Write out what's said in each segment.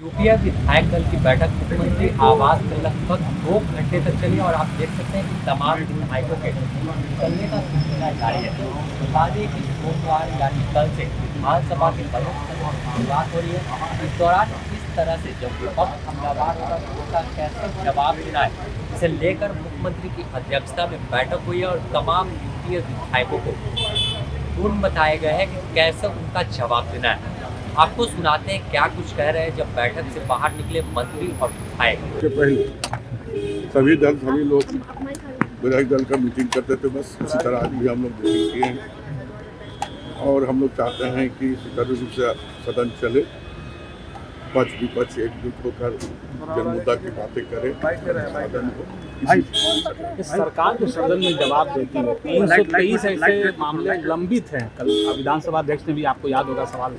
UPA विधायक दल की बैठक मुख्यमंत्री आवास में लगभग 2 घंटे तक चली और आप देख सकते हैं कि तमाम विधायकों के निकलने का सिलसिला जारी है। बता दें कि सोमवार यानी कल से विधानसभा के बजट सत्र की शुरुआत हो रही है। इस दौरान किस तरह से जब विपक्ष हमलावर होगा तो उसका कैसे जवाब देना है, इसे लेकर मुख्यमंत्री की अध्यक्षता में बैठक हुई है और तमाम यूपीए विधायकों को पूर्ण बताए गए हैं कि कैसे उनका जवाब देना है। आपको सुनाते हैं क्या कुछ कह रहे हैं जब बैठक से बाहर निकले मंत्री और विधायक। के पहले सभी लोग विधायक दल का मीटिंग करते थे, बस इसी तरह आज भी हम लोग मीटिंग किए हैं और हम लोग चाहते हैं कि सुचारू रूप से सदन चले, पक्ष विपक्ष एकजुट होकर जनमुद्दा की बातें करें, सदन को सरकार जो सदन में जवाब देती है 323 ऐसे मामले लंबित हैं। कल विधानसभा अध्यक्ष ने भी, आपको याद होगा, सवाल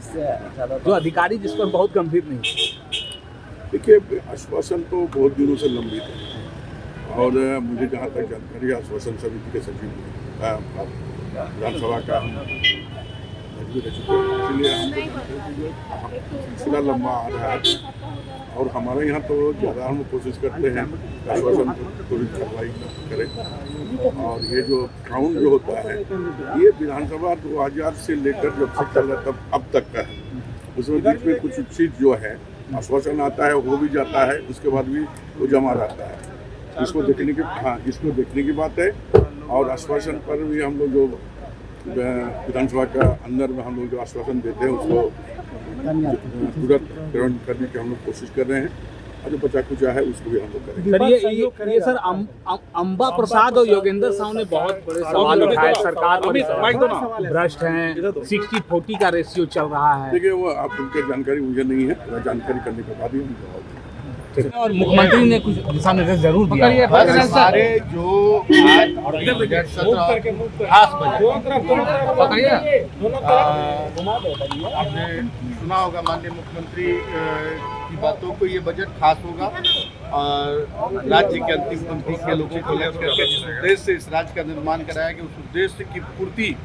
जो अधिकारी जिस पर बहुत गंभीर नहीं। देखिए, आश्वासन तो बहुत दिनों से लंबित है और मुझे जहाँ तक जानकारी है आश्वासन समिति के सचिव विधानसभा का रह चुके हैं, इसलिए सिलसिला लंबा आ रहा है और हमारे यहाँ तो ज़्यादा हम कोशिश करते हैं आश्वासन पूरी कार्रवाई करें। और ये जो ग्राउंड जो होता है ये विधानसभा 2000 से लेकर जब से चल रहा तब अब तक का है, उसमें बीच में कुछ चीज़ जो है आश्वासन आता है, हो भी जाता है, उसके बाद भी वो जमा रहता है। इसको देखने की बात है और आश्वासन पर भी हम लोग जो विधानसभा का अंदर में हम लोग जो आश्वासन देते हैं उसको तुरंत ग्रहण करने की हम लोग कोशिश कर रहे हैं और जो बचा कुचा है उसको भी हम लोग करेंगे। ये सर अंबा प्रसाद और योगेंद्र साहु ने बहुत बड़े सवाल उठाए सरकार पर, भ्रष्ट हैं, 60-40 का रेशियो चल रहा है। देखिए, वो आप उनकी जानकारी मुझे नहीं है, जानकारी करने के बाद ही हम जवाब देंगे। और मुख्यमंत्री ने कुछ दिशा निर्देश जरूर दिया। सारे जो आज बजट सत्र खास बजट आपने सुना होगा, माननीय मुख्यमंत्री की बातों को, ये बजट खास होगा और राज्य के अंतिम पंक्ति के लोगों को लेकर के जिस उद्देश्य से इस राज्य का निर्माण कराया गया उस उद्देश्य की पूर्ति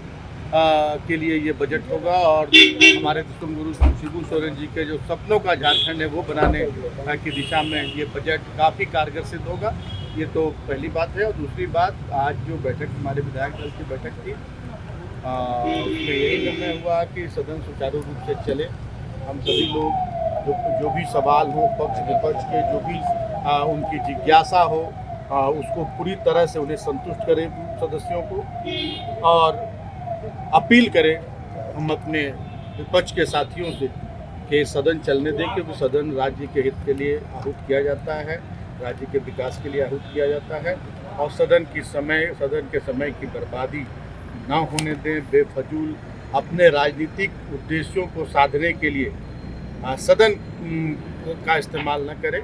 के लिए ये बजट होगा और हमारे दशम गुरु शिबू सोरेन जी के जो सपनों का झारखंड है वो बनाने की दिशा में ये बजट काफ़ी कारगर सिद्ध होगा। ये तो पहली बात है। और दूसरी बात, आज जो बैठक हमारे विधायक दल की बैठक थी उसमें यही निर्णय हुआ कि सदन सुचारू रूप से चले। हम सभी लोग जो भी सवाल हो, पक्ष विपक्ष के जो भी उनकी जिज्ञासा हो उसको पूरी तरह से उन्हें संतुष्ट करें सदस्यों को और अपील करें हम अपने विपक्ष के साथियों से कि सदन चलने दें, क्योंकि सदन राज्य के हित के लिए आहूत किया जाता है, राज्य के विकास के लिए आहूत किया जाता है और सदन के समय की बर्बादी ना होने दें। बेफजूल अपने राजनीतिक उद्देश्यों को साधने के लिए सदन का इस्तेमाल न करें।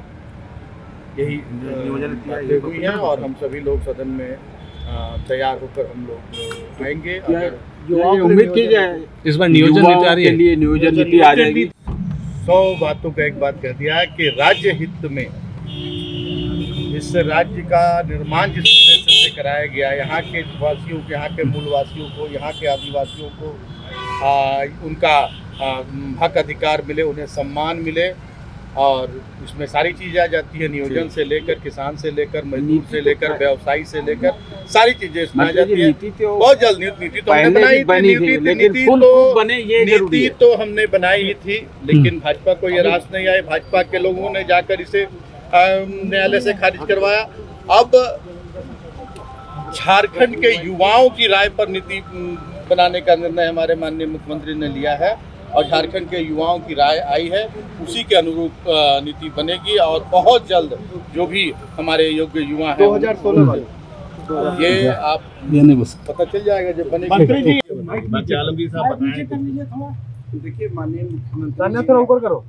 यही बातें हुई हैं और हम सभी लोग सदन में तैयार होकर हम लोग आएंगे। उम्मीद की जाए इस बार नियोजन नीति आ जाएगी। 100 बातों का एक बात कह दिया है कि राज्य हित में इस राज्य का निर्माण जिस उद्देश्य से कराया गया, यहाँ के वासियों को, यहाँ के मूल वासियों को, यहाँ के आदिवासियों को उनका हक अधिकार मिले, उन्हें सम्मान मिले और इसमें सारी चीज़ें आ जाती है, नियोजन से लेकर, किसान से लेकर, मजदूर से लेकर, व्यवसायी से लेकर सारी चीज़ें इसमें आ जाती है। बहुत जल्द नीति तो हमने बनाई थी, नीति तो हमने बनाई ही थी, लेकिन भाजपा को ये रास नहीं आए। भाजपा के लोगों ने जाकर इसे न्यायालय से खारिज करवाया। अब झारखंड के युवाओं की राय पर नीति बनाने का निर्णय हमारे माननीय मुख्यमंत्री ने लिया है और झारखंड के युवाओं की राय आई है, उसी के अनुरूप नीति बनेगी और बहुत जल्द जो भी हमारे योग्य युवा हैं 2016 ये आप पता चल जाएगा जब बनेगी। आलमगीर साहब बताएं। देखिए, माननीय मुख्यमंत्री ऊपर करो,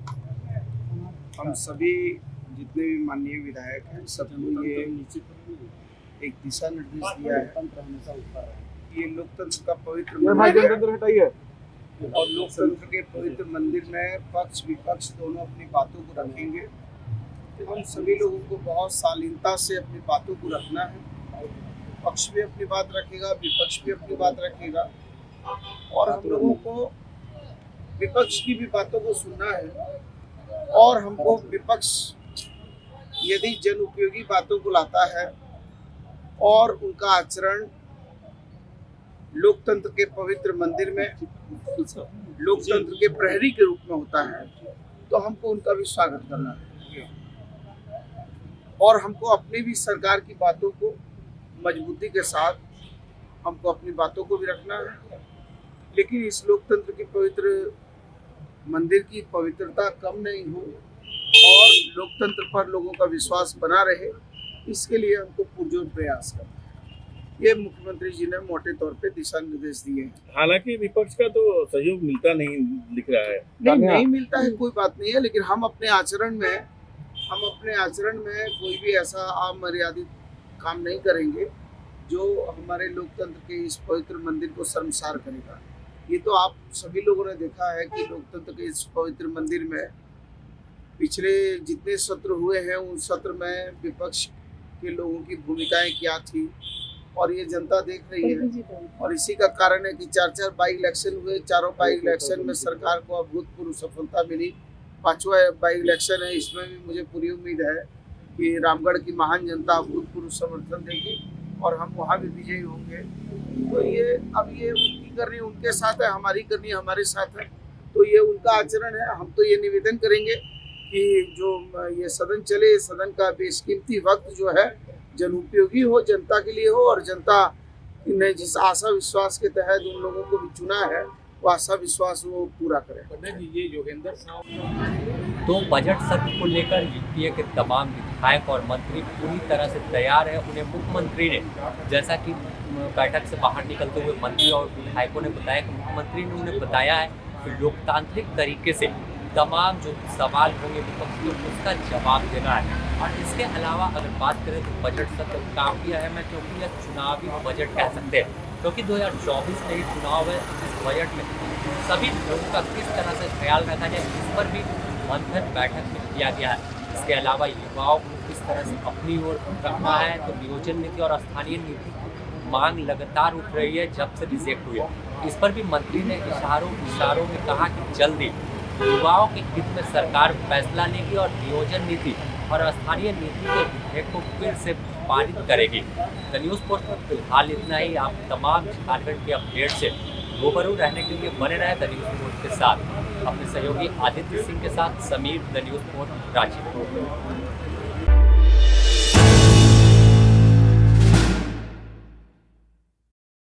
हम सभी जितने भी माननीय विधायक हैं सबको ये एक दिशा निर्देश दिया है। ये लोकतंत्र का पवित्र और लोकतंत्र के पवित्र मंदिर में पक्ष विपक्ष दोनों अपनी बातों को रखेंगे। हम सभी लोगों को बहुत शालीनता से अपनी बातों को रखना है। पक्ष भी अपनी बात रखेगा, विपक्ष भी अपनी बात रखेगा और हम लोगों को विपक्ष की भी बातों को सुनना है और हमको विपक्ष यदि जन उपयोगी बातों को लाता है और उनका आचरण लोकतंत्र के पवित्र मंदिर में लोकतंत्र के प्रहरी के रूप में होता है, तो हमको उनका भी स्वागत करना है और हमको अपनी भी सरकार की बातों को मजबूती के साथ हमको अपनी बातों को भी रखना है। लेकिन इस लोकतंत्र की पवित्र मंदिर की पवित्रता कम नहीं हो और लोकतंत्र पर लोगों का विश्वास बना रहे, इसके लिए हमको पुरजोर प्रयास करना है। ये मुख्यमंत्री जी ने मोटे तौर पे दिशा निर्देश दिए हैं। हालांकि विपक्ष का तो सहयोग मिलता नहीं दिख रहा है। नहीं मिलता है, कोई बात नहीं है, लेकिन हम अपने आचरण में कोई भी ऐसा अमर्यादित काम नहीं करेंगे जो हमारे लोकतंत्र के इस पवित्र मंदिर को शर्मसार करेगा। ये तो आप सभी लोगों ने देखा है कि लोकतंत्र के इस पवित्र मंदिर में पिछले जितने सत्र हुए हैं उन सत्र में विपक्ष के लोगों की भूमिकाएं क्या थी और ये जनता देख रही है। और इसी का कारण है कि 4 बाई इलेक्शन हुए, चारों बाई इलेक्शन में सरकार को अभूतपूर्व सफलता मिली। 5वां बाई इलेक्शन है, इसमें भी मुझे पूरी उम्मीद है कि रामगढ़ की महान जनता अभूतपूर्व समर्थन देगी और हम वहाँ भी विजयी होंगे। तो ये अब ये उनकी करनी उनके साथ है, हमारी करनी हमारे साथ है, तो ये उनका आचरण है। हम तो ये निवेदन करेंगे कि जो ये सदन चले, सदन का बेशकीमती वक्त जो है जन उपयोगी हो, जनता के लिए हो और जनता ने जिस आशा विश्वास के तहत उन लोगों को भी चुना है वो आशा विश्वास वो पूरा करें। ये योगेंद्र साहब तो बजट सत्र को लेकर यूपीए के तमाम विधायक और मंत्री पूरी तरह से तैयार है। उन्हें मुख्यमंत्री ने, जैसा कि बैठक से बाहर निकलते हुए मंत्री और विधायकों ने बताया कि मुख्यमंत्री ने उन्हें बताया है कि लोकतांत्रिक तरीके से तमाम जो सवाल होंगे विपक्ष के उसका जवाब देना है। और इसके अलावा अगर बात करें तो बजट सत्र काफ़ी अहम है, क्योंकि यह चुनावी बजट कह सकते हैं, क्योंकि 2024 में ही चुनाव है। इस बजट में सभी लोगों का किस तरह से ख्याल रखा जाए, इस पर भी मंथन बैठक में किया गया है। इसके अलावा युवाओं को किस तरह से अपनी ओर रखना है, तो नियोजन नीति और स्थानीय नीति की मांग लगातार उठ रही है जब से रिजेक्ट हुई है। इस पर भी मंत्री ने इशारों में कहा कि जल्दी युवाओं के हित में सरकार फैसला लेगी और नियोजन नीति और स्थानीय नीति के विधेयक को फिर से पारित करेगी। द न्यूज़ पोस्ट में फिलहाल इतना ही। आप तमाम झारखंड के अपडेट से रूबरू रहने के लिए बने रहे द न्यूज़ पोस्ट के साथ। अपने सहयोगी आदित्य सिंह के साथ Sameer, the news post, Ranchi.